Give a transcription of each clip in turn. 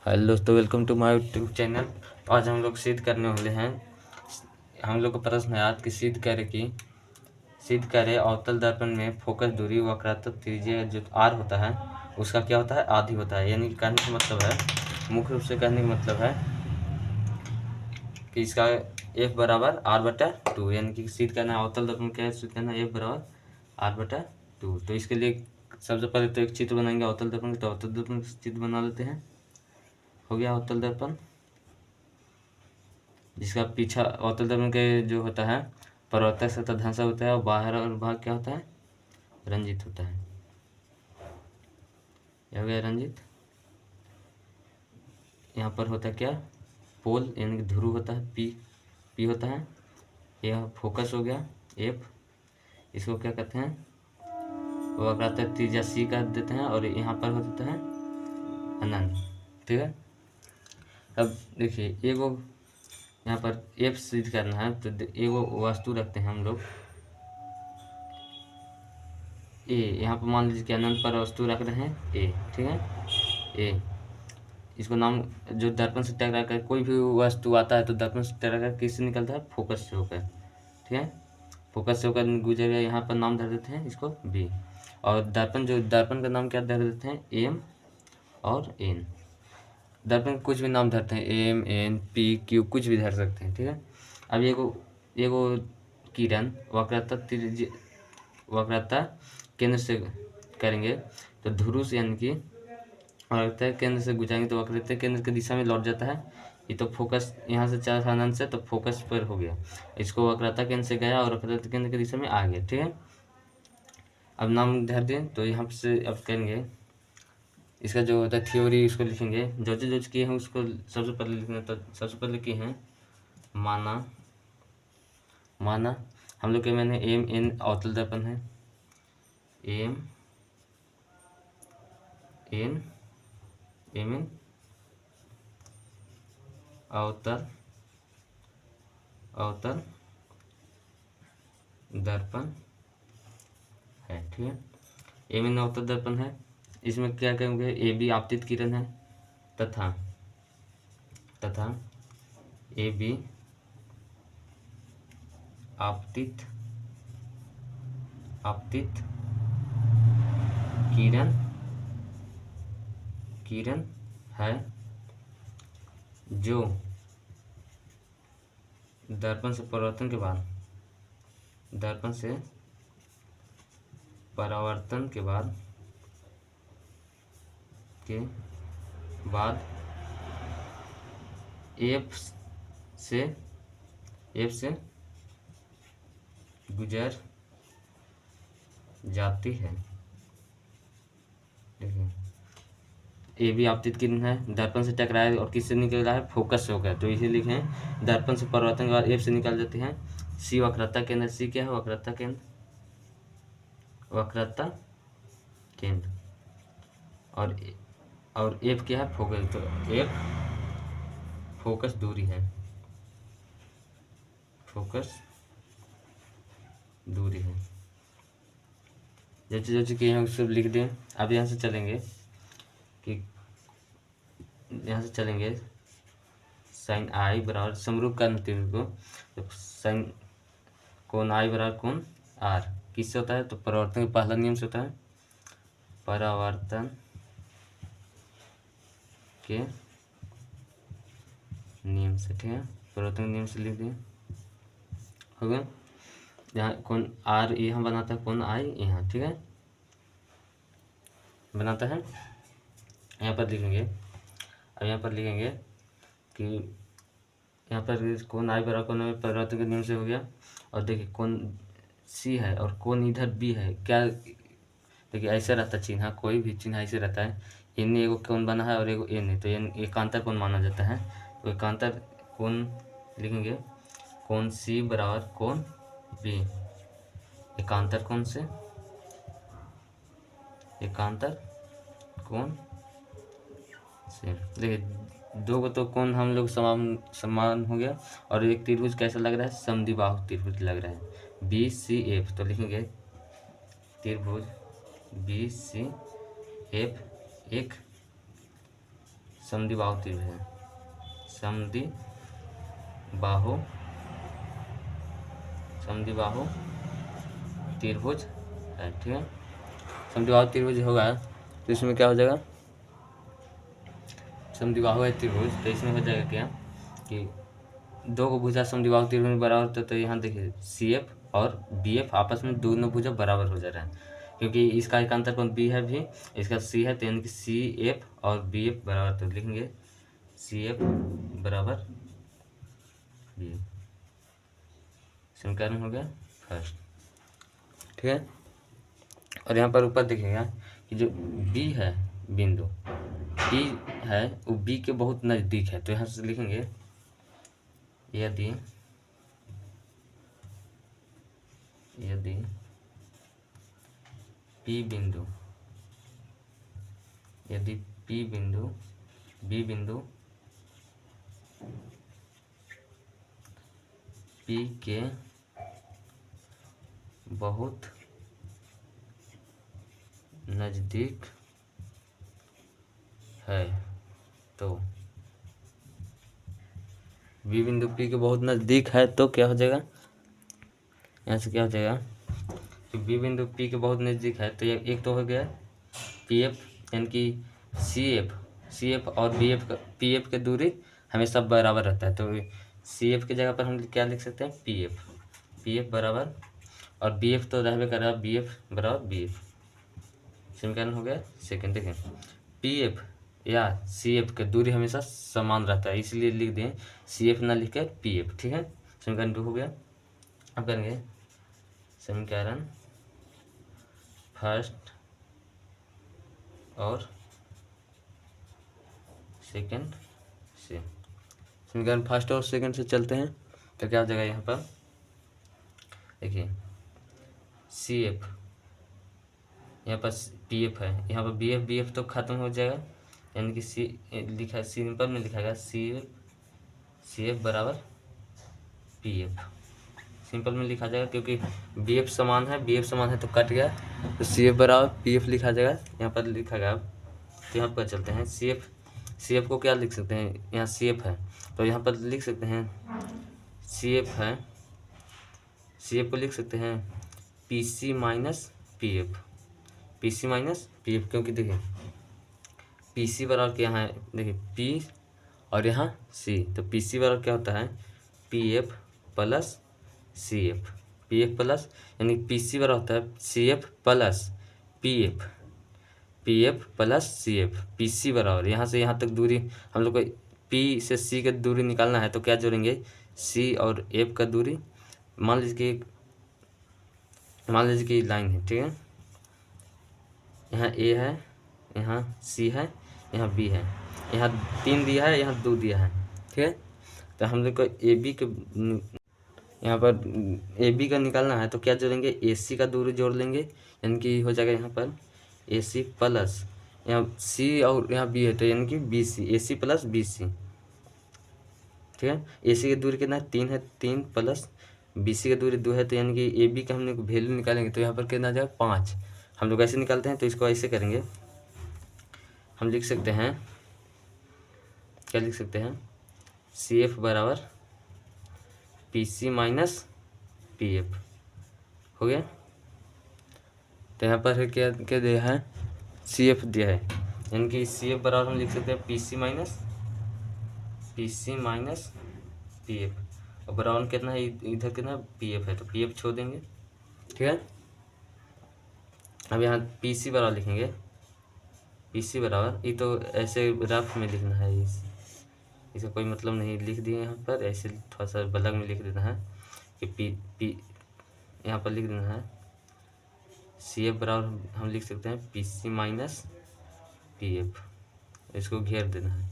Hello दोस्तों, welcome to my YouTube channel. तो आज हम लोग सिद्ध करने वाले हैं। हम लोग का प्रश्न है आज कि सिद्ध करे अवतल दर्पण में फोकस दूरी वक्रात्मक त्रिज्या जो आर होता है उसका क्या होता है, आधी होता है। यानी कहने का मतलब है, मुख्य रूप से कहने का मतलब है कि इसका F बराबर R/2, यानी कि सिद्ध करना है अवतल दर्पण क्या है, सिद्ध करना है F बराबर R/2। तो इसके लिए सबसे पहले तो एक चित्र बनाएंगे अवतल दर्पण। तो अवतल दर्पण का चित्र बना लेते हैं। हो गया अवतल दर्पण, जिसका पीछा अवतल दर्पण के जो होता है परावर्तक सतह धंसा होता है और बाहर और भाग क्या होता है, रंजित होता है। यह हो गया रंजित। यहाँ पर होता है क्या, पोल यानी कि ध्रुव होता है, पी होता है। यह फोकस हो गया एफ। इसको क्या कहते हैं, वक्रात्मक त्रिज्या सी कह देते हैं। और यहाँ पर होता है अनंत। ठीक है। अब देखिए एगो यहाँ पर एफ सिद्ध करना है तो एगो वस्तु रखते हैं हम लोग ए। यहाँ पर मान लीजिए कि अनंत पर वस्तु रख रहे हैं ए। ठीक है, ए। इसको नाम जो दर्पण से टकरा कर कोई भी वस्तु आता है तो दर्पण से टकरा कर किससे निकलता है, फोकस से होकर। ठीक है, फोकस से होकर गुजरेगा। यहाँ पर नाम धर देते हैं इसको बी। और दर्पण का नाम क्या धर देते हैं, एम और एन। दर्पण कुछ भी नाम धरते हैं, एम एन पी क्यू कुछ भी धर सकते हैं। ठीक है। अब एगो किरण वक्रता केंद्र से करेंगे तो ध्रुव से यानी कि वक्रता केंद्र से गुजारेंगे तो वक्रता केंद्र की दिशा में लौट जाता है। ये तो फोकस यहाँ से चार अनंत से तो फोकस पर हो गया। इसको वक्रता केंद्र से गया और वक्रता केंद्र की दिशा में आ गया। ठीक है। अब नाम धर दें तो यहाँ से अब करेंगे इसका जो होता है थ्योरी, उसको लिखेंगे। जो किए हैं उसको सबसे पहले लिखना। तो सबसे पहले किए हैं माना हम लोग के मैंने एम एन अवतल दर्पण है, एम एन एम एन अवतल दर्पण है। ठीक है, एम एन अवतल दर्पण है। इसमें क्या करेंगे, ए बी आपतित किरण है तथा ए बी आपतित किरण है जो दर्पण से परावर्तन के बाद एफ से गुजर जाती है। देखिए ए भी आपतित किरण है, दर्पण से टकराया और किससे निकल रहा है, फोकस से होकर। तो इसे लिखें दर्पण से परावर्तन के बाद एफ से निकल जाते हैं। सी वक्रता केंद्र, सी क्या है, वक्रता केंद्र। और एफ क्या है, फोकस। तो एफ फोकस दूरी है, जो किए हैं सब लिख दें। अब यहाँ से चलेंगे साइन आई बराबर समरूप का त्रिभुज को। तो साइन कोण आई बराबर कोण आर किससे होता है, तो परावर्तन का पहला नियम से होता है, परावर्तन के नियम से। ठीक है, परावर्तन के नियम से लिख दिए। हो गया। यहाँ कोण आर यहाँ बनाता है, कोण आई यहाँ। ठीक है, बनाता है। यहाँ पर लिखेंगे, अब यहाँ पर लिखेंगे कि यहाँ पर कोण आई बराबर कोण में परावर्तन के नियम से हो गया। और देखिए कोण सी है और कोण इधर बी है। क्या देखिए ऐसे रहता है चिन्ह, कोई भी चिन्ह ऐसे रहता है। इन एगो कोण बना है और एगो एन है, तो एन एकांतर कोण माना जाता है। तो एकांतर कोण लिखेंगे, कोण सी बराबर कोण बी। एकांतर कोण से देखिए दो को तो कोण हम लोग समान हो गया। और एक त्रिभुज कैसा लग रहा है, समद्विबाहु त्रिभुज लग रहा है, बी सी एफ। तो लिखेंगे त्रिभुज बी सी एफ एक समद्विबाहु त्रिभुज है, समद्विबाहु त्रिभुज है, ठीक है। समद्विबाहु त्रिभुज होगा तो इसमें क्या हो जाएगा, समद्विबाहु है त्रिभुज, तो इसमें हो जाएगा क्या कि दो को भुजा समद्विबाहु त्रिभुज में बराबर होता है, तो यहाँ देखिए CF और BF आपस में दोनों भुजा बराबर हो जा रहा है, क्योंकि इसका एक अंतर कोण B है भी, इसका C है, तो यानी कि CF और BF बराबर, तो लिखेंगे CF बराबर BF। समीकरण हो गया फर्स्ट, ठीक है। और यहाँ पर ऊपर देखिएगा कि जो B है, बिंदु B है वो B के बहुत नज़दीक है, तो यहाँ से लिखेंगे यदि P बिंदु B बिंदु P के बहुत नज़दीक है, तो B बिंदु P के बहुत नज़दीक है तो क्या हो जाएगा, यहाँ से क्या हो जाएगा कि B बिंदु P के बहुत नज़दीक है, तो ये एक तो हो गया PF, यानी कि CF और PF की दूरी हमेशा बराबर रहता है, तो CF की जगह पर हम क्या लिख सकते हैं, PF बराबर, और BF तो रहबे कर रहा, BF बराबर BF। समीकरण हो गया सेकेंड। देखें PF या CF की दूरी हमेशा समान रहता है, इसलिए लिख दें CF ना लिख कर PF, ठीक है। समीकरण 2 हो गया। अब करेंगे समीकरण फर्स्ट और सेकंड से। समीकरण फर्स्ट और सेकंड से चलते हैं, तो क्या हो जाएगा, यहाँ पर देखिए CF, यहाँ पर PF है, यहाँ पर BF तो खत्म हो जाएगा, यानी कि C लिखा है, सिंपल में लिखा गया CF बराबर PF, सिंपल में लिखा जाएगा, क्योंकि BF समान है तो कट गया, तो CF बराबर PF लिखा जाएगा, यहाँ पर लिखा गया। तो यहाँ पर चलते हैं, CF को क्या लिख सकते हैं, यहाँ CF है तो यहाँ पर लिख सकते हैं CF है, CF को लिख सकते हैं PC माइनस PF, क्योंकि देखिए PC बराबर क्या है, देखिए P और यहाँ C, तो PC बराबर क्या होता है PF plus CF, PF plus, यानी PC बराबर होता है CF plus PF plus CF, PC बराबर, यहाँ से यहाँ तक दूरी हम लोग को P से C की दूरी निकालना है, तो क्या जोड़ेंगे C और F का दूरी, मान लीजिए कि लाइन है, ठीक है, यहाँ A है, यहाँ C है, यहाँ B है, यहाँ 3 दिया है, यहाँ 2 दिया है, ठीक है। तो हम लोग को यहाँ पर AB का निकालना है, तो क्या जोड़ेंगे AC का दूरी जोड़ लेंगे, यानी कि हो जाएगा यहाँ पर AC प्लस, यहाँ C और यहाँ B है, तो यानी कि BC, AC प्लस BC, ठीक है। AC की दूरी कितना है 3 है, 3 प्लस BC की दूरी 2 है, तो यानी कि AB का हम लोग वैल्यू निकालेंगे, तो यहाँ पर कितना आ जाएगा 5। हम लोग ऐसे निकालते हैं, तो इसको ऐसे करेंगे, हम लिख सकते हैं, क्या लिख सकते हैं, CF बराबर PC माइनस PF हो गया। तो यहाँ पर क्या क्या दिया है, CF दिया है, यानी कि CF बराबर हम लिख सकते हैं PC माइनस PF, और बराबर कितना है, इधर कितना PF है, तो PF छोड़ देंगे, ठीक है। अब यहाँ PC बराबर लिखेंगे, PC बराबर, ये तो ऐसे रफ में लिखना है, इसका कोई मतलब नहीं, लिख दिए यहाँ पर, ऐसे थोड़ा सा बलग में लिख देना है कि यहाँ पर लिख देना है CF बराबर हम लिख सकते हैं PC माइनस PF, इसको घेर देना है,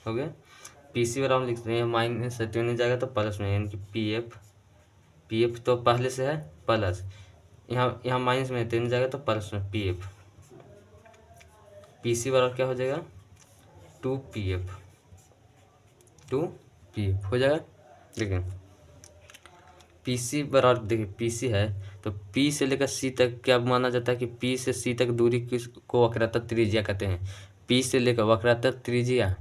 हो गया। PC बराबर लिख सकते हैं, माइनस से 2 नहीं जाएगा तो प्लस में, यानी कि PF तो पहले से है प्लस, यहाँ माइनस में 3 जाएगा तो प्लस में PF, PC बराबर क्या हो जाएगा 2PF हो जाएगा। देखिए PC बराबर, देखिए PC है तो P से लेकर C तक क्या माना जाता है कि P से C तक दूरी को वक्रता त्रिज्या कहते हैं। पी से लेकर वक्रातर त्रिज्या,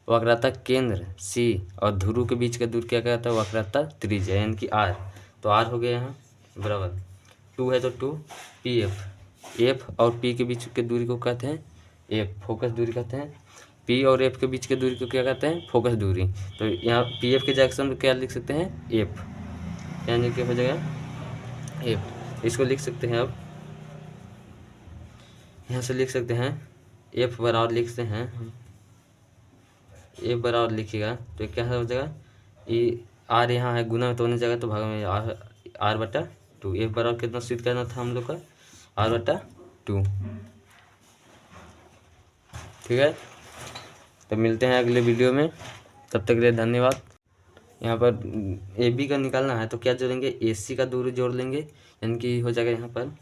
वक्राता केंद्र सी और ध्रुव के बीच का दूर क्या कहता है, वक्राता त्रिज्या यानी कि आर। तो आर हो गया यहाँ बराबर 2 है तो 2 पी एफ और पी के बीच के दूरी को कहते हैं एफ, फोकस दूरी कहते हैं। पी और एफ के बीच के दूरी को क्या कहते हैं, फोकस दूरी। तो यहाँ पी एफ के जंक्शन में क्या लिख सकते हैं, एफ, यानी कि हो जाएगा एफ। इसको लिख सकते हैं, अब यहाँ से लिख सकते हैं एफ बराबर लिखते हैं, एफ बराबर लिखिएगा तो क्या हो जाएगा, ये आर यहाँ है गुना तो होने जाएगा तो भाग में आर बटा 2। एफ बराबर कितना सिद्ध करना था हम लोग का, आर बटा 2। ठीक है, तो मिलते हैं अगले वीडियो में, तब तक के लिए धन्यवाद। यहाँ पर ए बी का निकालना है तो क्या जोड़ेंगे, ए सी का दूरी जोड़ लेंगे, यानी कि हो जाएगा यहाँ पर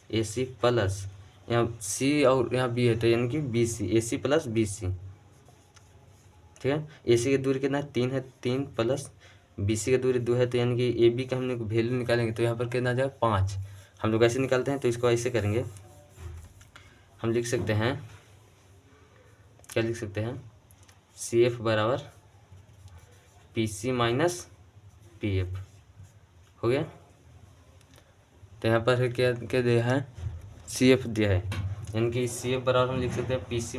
ए सी प्लस यहाँ सी और यहाँ बी है तो यानी कि बी सी, ए सी प्लस बी सी। ठीक है, ए सी की दूरी कितना है, 3 है, 3 प्लस बी सी की दूरी 2 है तो यानी कि ए बी का हम लोग वैल्यू निकालेंगे तो यहाँ पर कितना आ जाएगा 5। हम लोग ऐसे निकालते हैं तो इसको ऐसे करेंगे, हम लिख सकते हैं, क्या लिख सकते हैं, सी एफ बराबर P C minus P F हो गया। तो यहाँ पर क्या क्या दिया है, सी एफ दिया है, यानी कि सी एफ बराबर हम लिख सकते हैं P C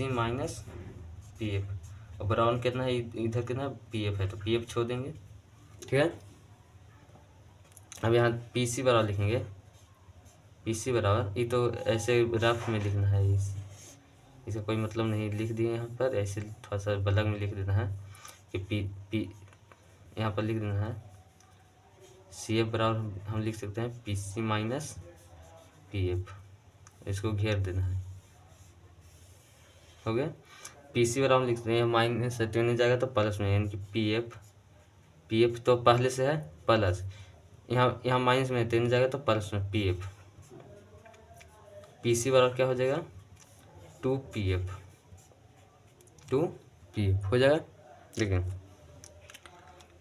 minus P F और बराबर कितना है, इधर कितना पी एफ है तो पी एफ छोड़ देंगे। ठीक है, अब यहाँ पी सी बराबर लिखेंगे, पी सी बराबर, ये तो ऐसे रफ में लिखना है, इसका कोई मतलब नहीं, लिख दिए यहाँ पर ऐसे थोड़ा सा बलग में लिख देना है कि पी यहाँ पर लिख देना है सी एफ बराबर हम लिख सकते हैं P C minus P F, इसको घेर देना है, हो गया। पी सी बराबर लिख सकते हैं, माइनस से 2 जाएगा तो प्लस में, यानी कि पी एफ तो पहले से है प्लस, यहाँ माइनस में 3 जाएगा तो प्लस में पी एफ, पी सी बराबर क्या हो जाएगा 2 पी एफ हो जाएगा। देखिए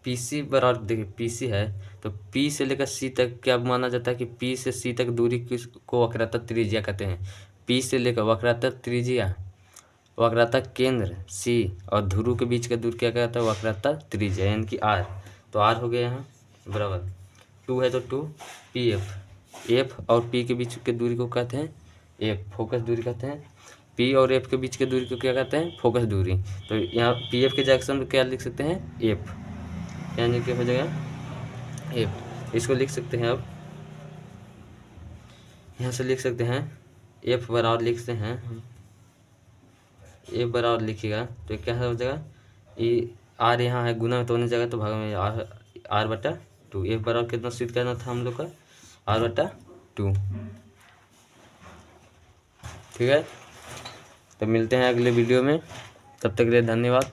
पी सी बराबर, देखिए पी सी है तो पी से लेकर सी तक क्या माना जाता है कि पी से सी तक दूरी को वक्राता त्रिज्या कहते हैं। पी से लेकर वक्राता त्रिज्या, वक्राता केंद्र सी और ध्रुव के बीच का दूर क्या कहता है, वक्राता त्रिज्या यानी कि आर। तो आर हो गया यहाँ बराबर 2 है तो 2 पी एफ और पी के बीच के दूरी को कहते हैं एफ, फोकस दूरी कहते हैं। पी और एफ के बीच के दूरी को क्या कहते हैं, फोकस दूरी। तो यहाँ पी एफ के जंक्शन में क्या लिख सकते हैं, एफ, यानी कि हो जाएगा एफ। इसको लिख सकते हैं, अब यहाँ से लिख सकते हैं एफ बराबर लिखते हैं, एफ बराबर लिखिएगा तो क्या हो जाएगा, ये आर यहाँ है गुना तो होने जाएगा तो भाग में आर बटा 2। एफ बराबर कितना सिद्ध करना था हम लोग का, आर बटा 2। ठीक है, तो मिलते हैं अगले वीडियो में, तब तक के लिए धन्यवाद।